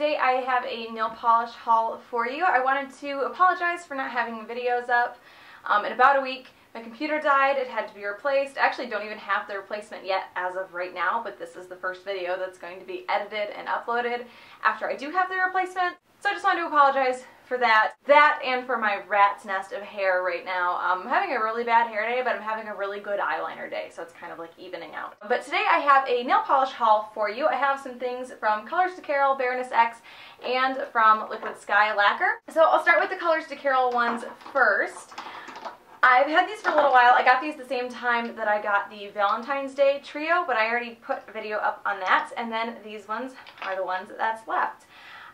today I have a nail polish haul for you. I wanted to apologize for not having videos up in about a week. My computer died, it had to be replaced. I actually don't even have the replacement yet as of right now, but this is the first video that's going to be edited and uploaded after I do have the replacement. So I just wanted to apologize for that. That and for my rat's nest of hair right now. I'm having a really bad hair day, but I'm having a really good eyeliner day, so it's kind of like evening out. But today I have a nail polish haul for you. I have some things from Colors to Carol, Baroness X, and from Liquid Sky Lacquer. So I'll start with the Colors to Carol ones first. I've had these for a little while. I got these the same time that I got the Valentine's Day trio, but I already put a video up on that, and then these ones are the ones that's left.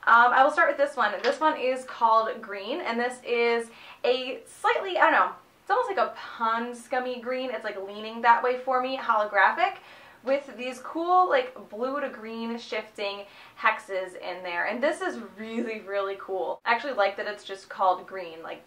I will start with this one. This one is called Green, and this is a slightly, I don't know, it's almost like a pond scummy green. It's like leaning that way for me, holographic, with these cool like blue to green shifting hexes in there. And this is really, really cool. I actually like that it's just called green. Like,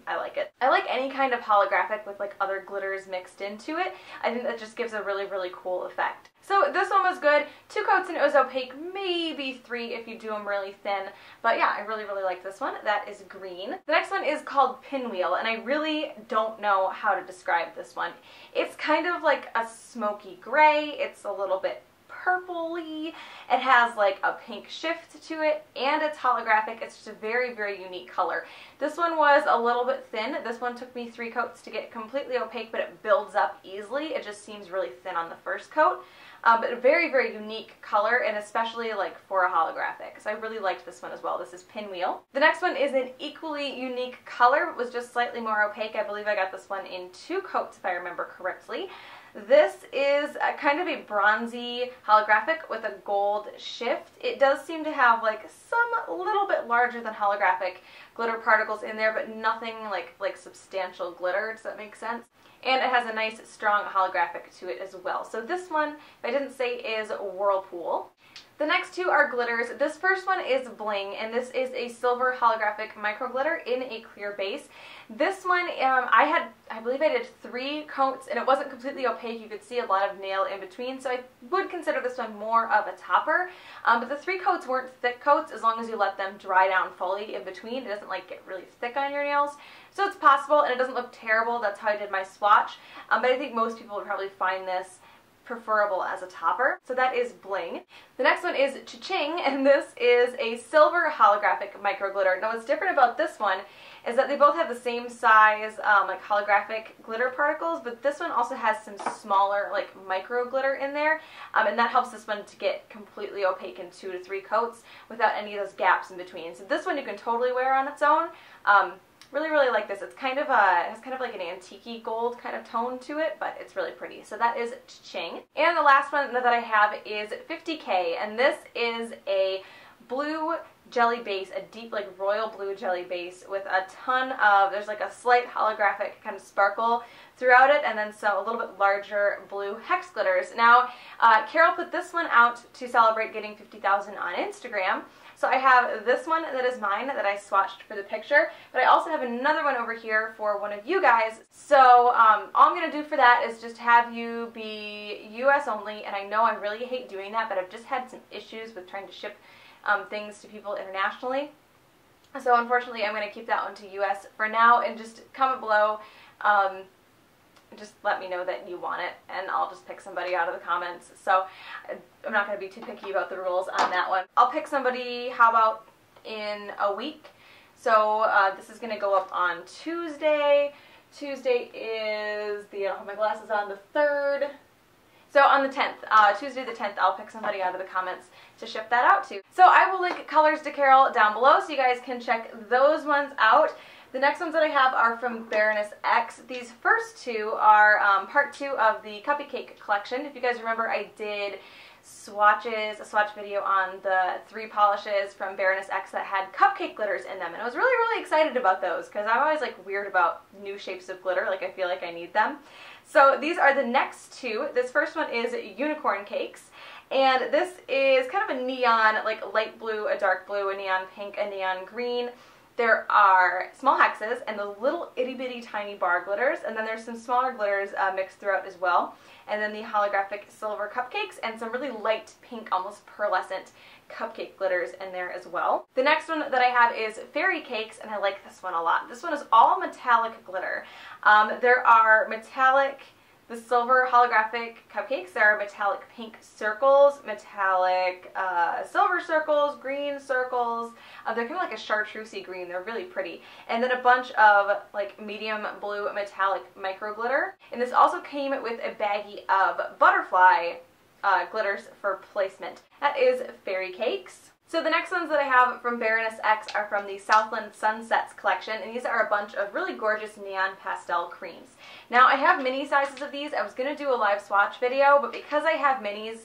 I like it. I like any kind of holographic with like other glitters mixed into it. I think that just gives a really, really cool effect. So this one was good. 2 coats and it was opaque, maybe 3 if you do them really thin. But yeah, I really, really like this one. That is Green. The next one is called Pinwheel, and I really don't know how to describe this one. It's kind of like a smoky gray. It's a little bit purpley. It has like a pink shift to it, and it's holographic. It's just a very, very unique color. This one was a little bit thin. This one took me 3 coats to get completely opaque, but it builds up easily. It just seems really thin on the first coat. But a very, very unique color, and especially like for a holographic. So I really liked this one as well. This is Pinwheel. The next one is an equally unique color. It was just slightly more opaque. I believe I got this one in 2 coats if I remember correctly. This is a kind of a bronzy holographic with a gold shift. It does seem to have like some little bit larger than holographic glitter particles in there, but nothing like substantial glitter. Does that make sense? And it has a nice strong holographic to it as well. So this one, if I didn't say, is Whirlpool. The next 2 are glitters. This first one is Bling, and this is a silver holographic micro glitter in a clear base. This one, I believe I did 3 coats, and it wasn't completely opaque. You could see a lot of nail in between, so I would consider this one more of a topper. But the 3 coats weren't thick coats as long as you let them dry down fully in between. It doesn't like get really thick on your nails. So it's possible, and it doesn't look terrible. That's how I did my swatch. But I think most people would probably find this preferable as a topper. So that is Bling. The next one is Ching, and this is a silver holographic micro glitter. Now what's different about this one is that they both have the same size like holographic glitter particles, but this one also has some smaller like micro glitter in there, and that helps this one to get completely opaque in 2 to 3 coats without any of those gaps in between. So this one you can totally wear on its own. Really, really like this. It's kind of it has kind of like an antique-y gold kind of tone to it, but it's really pretty. So that is Ching. And the last one that I have is 50K, and this is a blue jelly base, a deep like royal blue jelly base with a ton of, there's like a slight holographic kind of sparkle throughout it, and then some a little bit larger blue hex glitters. Now, Carol put this one out to celebrate getting 50,000 on Instagram. So I have this one that is mine that I swatched for the picture, but I also have another one over here for one of you guys. So all I'm going to do for that is just have you be US only, and I know I really hate doing that, but I've just had some issues with trying to ship things to people internationally. So unfortunately I'm going to keep that one to US for now, and just comment below. Just let me know that you want it, and I'll just pick somebody out of the comments. So I'm not going to be too picky about the rules on that one. I'll pick somebody, how about in a week? So this is going to go up on Tuesday. Tuesday is I don't have my glasses on, the 3rd. So on the 10th, Tuesday the 10th, I'll pick somebody out of the comments to ship that out to. So I will link Colors to Carol down below so you guys can check those ones out. The next ones that I have are from Baroness X. These first 2 are part 2 of the Cupcake collection. If you guys remember, I did swatches, a swatch video on the 3 polishes from Baroness X that had cupcake glitters in them, and I was really, really excited about those because I'm always like weird about new shapes of glitter. Like, I feel like I need them. So these are the next 2. This first one is Unicorn Cakes, and this is kind of a neon, like light blue, a dark blue, a neon pink, a neon green. There are small hexes and the little itty bitty tiny bar glitters, and then there's some smaller glitters mixed throughout as well. And then the holographic silver cupcakes and some really light pink, almost pearlescent cupcake glitters in there as well. The next one that I have is fairy cakes, and I like this one a lot. This one is all metallic glitter. There are metallic, the silver holographic cupcakes. There are metallic pink circles, metallic silver circles, green circles. They're kind of like a chartreusey green. They're really pretty. And then a bunch of like medium blue metallic micro glitter. And this also came with a baggie of butterfly glitters for placement. That is fairy cakes. So the next ones that I have from Baroness X are from the Southland Sunsets collection, and these are a bunch of really gorgeous neon pastel creams. Now I have mini sizes of these. I was going to do a live swatch video, but because I have minis,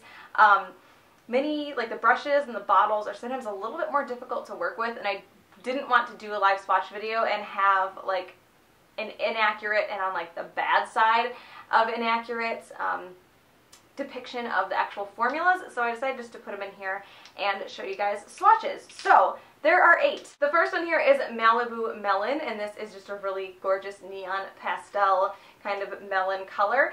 like the brushes and the bottles are sometimes a little bit more difficult to work with, and I didn't want to do a live swatch video and have like an inaccurate and on like the bad side of inaccurate depiction of the actual formulas, so I decided just to put them in here and show you guys swatches. So there are 8. The first one here is Malibu Melon, and this is just a really gorgeous neon pastel kind of melon color.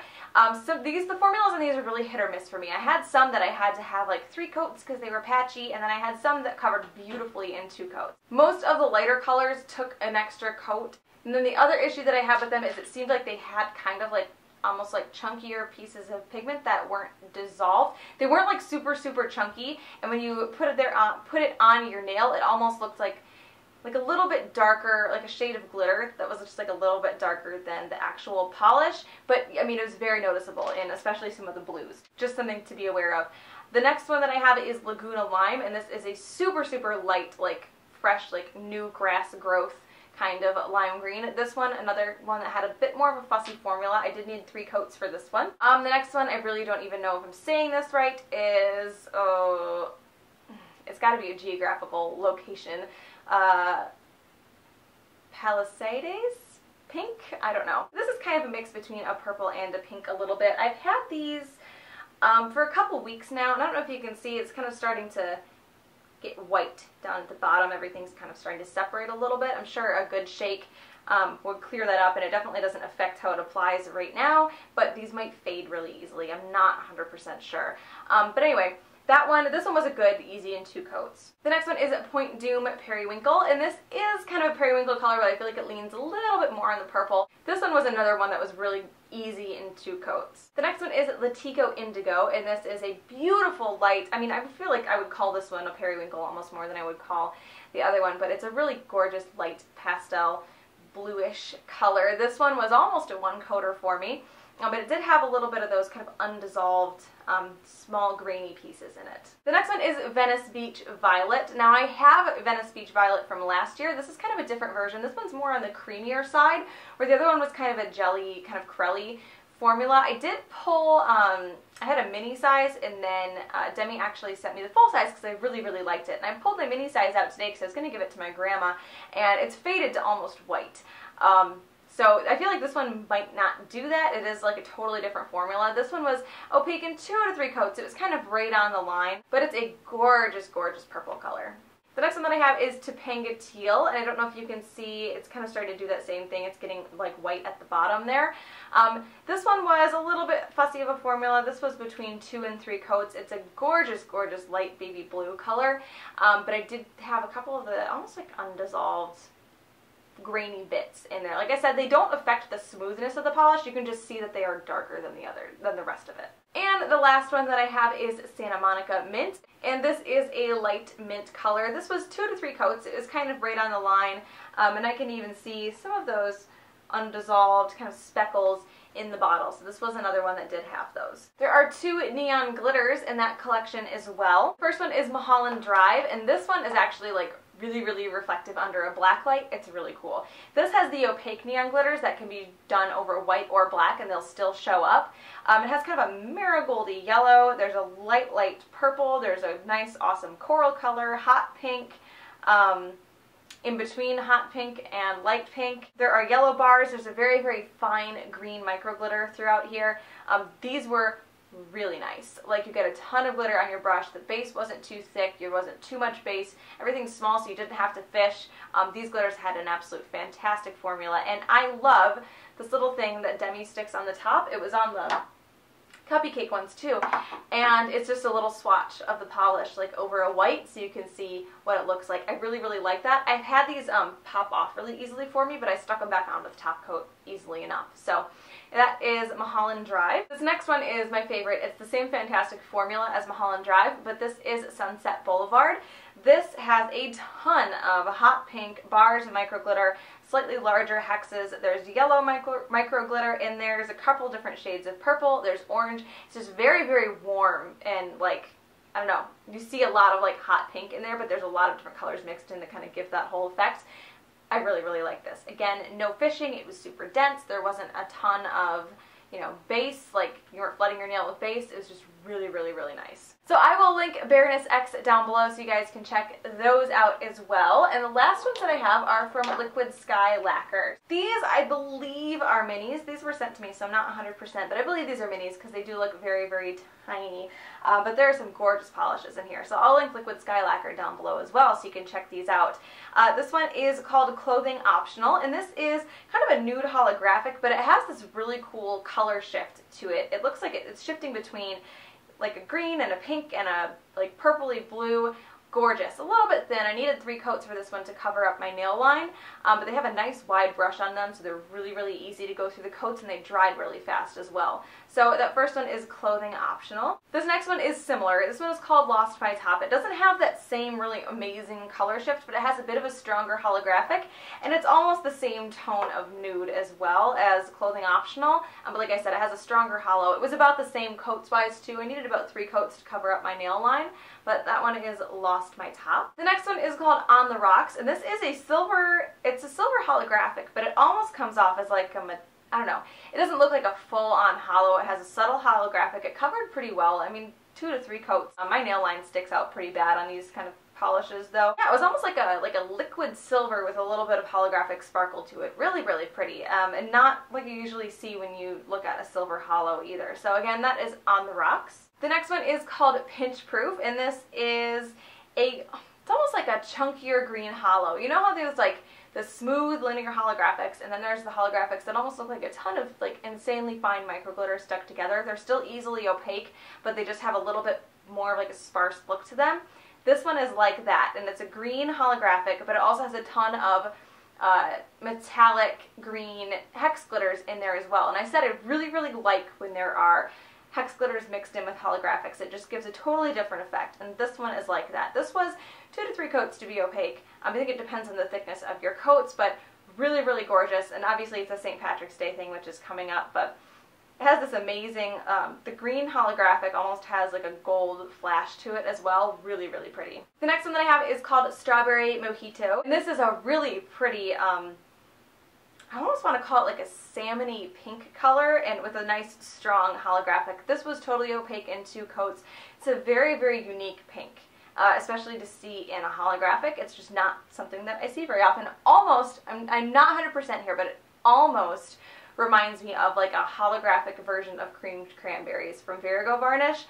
So the formulas on these are really hit or miss for me. I had some that I had to have like 3 coats because they were patchy, and then I had some that covered beautifully in 2 coats. Most of the lighter colors took an extra coat, and then the other issue that I have with them is it seemed like they had kind of like almost like chunkier pieces of pigment that weren't dissolved. They weren't like super chunky, and when you put it on your nail, it almost looked like a little bit darker, like a shade of glitter that was just like a little bit darker than the actual polish. But I mean, it was very noticeable, and especially some of the blues. Just something to be aware of. The next one that I have is Laguna Lime, and this is a super light, like fresh, like new grass growth kind of lime green. This one, another one that had a bit more of a fussy formula. I did need 3 coats for this one. The next one, I really don't even know if I'm saying this right, is, it's got to be a geographical location. Palisades Pink? I don't know. This is kind of a mix between a purple and a pink a little bit. I've had these for a couple weeks now, and I don't know if you can see, it's kind of starting to get white down at the bottom. Everything's kind of starting to separate a little bit. I'm sure a good shake would clear that up, and it definitely doesn't affect how it applies right now, but these might fade really easily. I'm not 100% sure. But anyway, this one was a good, easy in 2 coats. The next one is Point Dume Periwinkle, and this is kind of a periwinkle color, but I feel like it leans a little bit more on the purple. This one was another one that was really easy in 2 coats. The next one is Latigo Indigo, and this is a beautiful light. I mean, I feel like I would call this one a periwinkle almost more than I would call the other one, but it's a really gorgeous light pastel bluish color. This one was almost a 1-coater for me, but it did have a little bit of those kind of undissolved small grainy pieces in it. The next one is Venice Beach Violet. Now I have Venice Beach Violet from last year. This is kind of a different version. This one's more on the creamier side, where the other one was kind of a jelly, kind of crelly formula. I did pull, I had a mini size, and then Demi actually sent me the full size because I really liked it. And I pulled my mini size out today because I was going to give it to my grandma, and it's faded to almost white. So I feel like this one might not do that. It is like a totally different formula. This one was opaque in 2 to 3 coats. It was kind of right on the line, but it's a gorgeous purple color. The next one that I have is Topanga Teal, and I don't know if you can see, it's kind of starting to do that same thing. It's getting like white at the bottom there. This one was a little bit fussy of a formula. This was between 2 and 3 coats. It's a gorgeous light baby blue color, but I did have a couple of the almost like undissolved grainy bits in there. Like I said, they don't affect the smoothness of the polish. You can just see that they are darker than the rest of it. And the last one that I have is Santa Monica Mint, and this is a light mint color. This was 2 to 3 coats. It was kind of right on the line, and I can even see some of those undissolved kind of speckles in the bottle. So this was another one that did have those. There are 2 neon glitters in that collection as well. First one is Mulholland Drive, and this one is actually like really reflective under a black light. It's really cool. This has the opaque neon glitters that can be done over white or black, and they'll still show up. It has kind of a marigoldy yellow. There's a light purple. There's a nice awesome coral color, hot pink, in between hot pink and light pink. There are yellow bars. There's a very fine green micro glitter throughout here. These were really nice. Like, you get a ton of glitter on your brush. The base wasn't too thick. There wasn't too much base. Everything's small, so you didn't have to fish. These glitters had an absolute fantastic formula, and I love this little thing that Demi sticks on the top. It was on the Cuppy Cake ones too, and it's just a little swatch of the polish like over a white, so you can see what it looks like. I really, really like that. I've had these pop off really easily for me, but I stuck them back on with the top coat easily enough. So that is Mulholland Drive. This next one is my favorite. It's the same fantastic formula as Mulholland Drive, but this is Sunset Boulevard. This has a ton of hot pink bars and micro glitter, slightly larger hexes. There's yellow micro glitter in there. There's a couple different shades of purple. There's orange. It's just very, very warm and, like, I don't know. You see a lot of like hot pink in there, but there's a lot of different colors mixed in that kind of give that whole effect. I really, really like this. Again, no fishing. It was super dense. There wasn't a ton of, you know, base, like you weren't flooding your nail with base. It was just really, really, really nice. So I will link Baroness X down below so you guys can check those out as well. And the last ones that I have are from Liquid Sky Lacquer. These, I believe, are minis. These were sent to me, so I'm not 100%, but I believe these are minis because they do look very, very tiny. But there are some gorgeous polishes in here. So I'll link Liquid Sky Lacquer down below as well so you can check these out. This one is called Clothing Optional, and this is kind of a nude holographic, but it has this really cool color shift to it. It looks like it's shifting between like a green and a pink and a like purpley blue. Gorgeous. A little bit thin. I needed 3 coats for this one to cover up my nail line, but they have a nice wide brush on them, so they're really, really easy to go through the coats, and they dried really fast as well. So that first one is Clothing Optional. This next one is similar. This one is called Lost My Top. It doesn't have that same really amazing color shift, but it has a bit of a stronger holographic, and it's almost the same tone of nude as well as Clothing Optional, but like I said, it has a stronger hollow. It was about the same coats-wise too. I needed about 3 coats to cover up my nail line, but that one is Lost My Top. The next one is called On the Rocks, and this is a silver, it's a silver holographic, but it almost comes off as like a, I don't know, it doesn't look like a full-on hollow. It has a subtle holographic. It covered pretty well. I mean, 2 to 3 coats. My nail line sticks out pretty bad on these kind of polishes though. Yeah, it was almost like a liquid silver with a little bit of holographic sparkle to it. Really, really pretty, and not like you usually see when you look at a silver hollow either. So again, that is On the Rocks. The next one is called Pinch Proof, and this is it's almost like a chunkier green hollow. You know how there's like the smooth linear holographics, and then there's the holographics that almost look like a ton of like insanely fine micro glitter stuck together. They're still easily opaque, but they just have a little bit more of like a sparse look to them. This one is like that, and it's a green holographic, but it also has a ton of metallic green hex glitters in there as well. And I said I really, really like when there are hex glitters mixed in with holographics. It just gives a totally different effect, and this one is like that. This was 2 to 3 coats to be opaque. I think it depends on the thickness of your coats, but really, really gorgeous. And obviously it's a St. Patrick's Day thing, which is coming up, but it has this amazing, the green holographic almost has like a gold flash to it as well. Really, really pretty. The next one that I have is called Strawberry Mojito, and this is a really pretty, I almost want to call it like a salmony pink color, and with a nice strong holographic. This was totally opaque in 2 coats. It's a very, very unique pink, especially to see in a holographic. It's just not something that I see very often. Almost, I'm not 100% here, but it almost reminds me of like a holographic version of Creamed Cranberries from Verigo Varnish.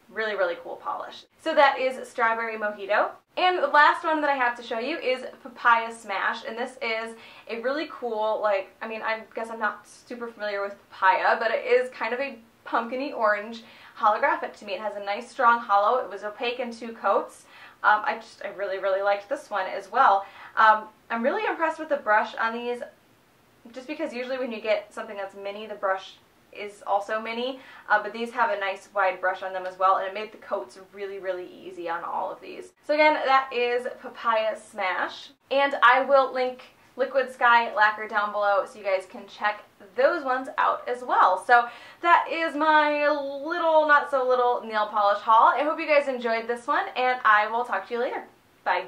Really, really cool polish. So that is Strawberry Mojito. And the last one that I have to show you is Papaya Smash, and this is a really cool, like, I mean, I guess I'm not super familiar with papaya, but it is kind of a pumpkin-y orange holographic to me. It has a nice strong hollow. It was opaque in 2 coats. I really, really liked this one as well. I'm really impressed with the brush on these, just because usually when you get something that's mini, the brush is also mini, but these have a nice wide brush on them as well, and it made the coats really, really easy on all of these. So again, that is Papaya Smash, and I will link Liquid Sky Lacquer down below so you guys can check those ones out as well. So that is my little, not so little nail polish haul. I hope you guys enjoyed this one, and I will talk to you later. Bye.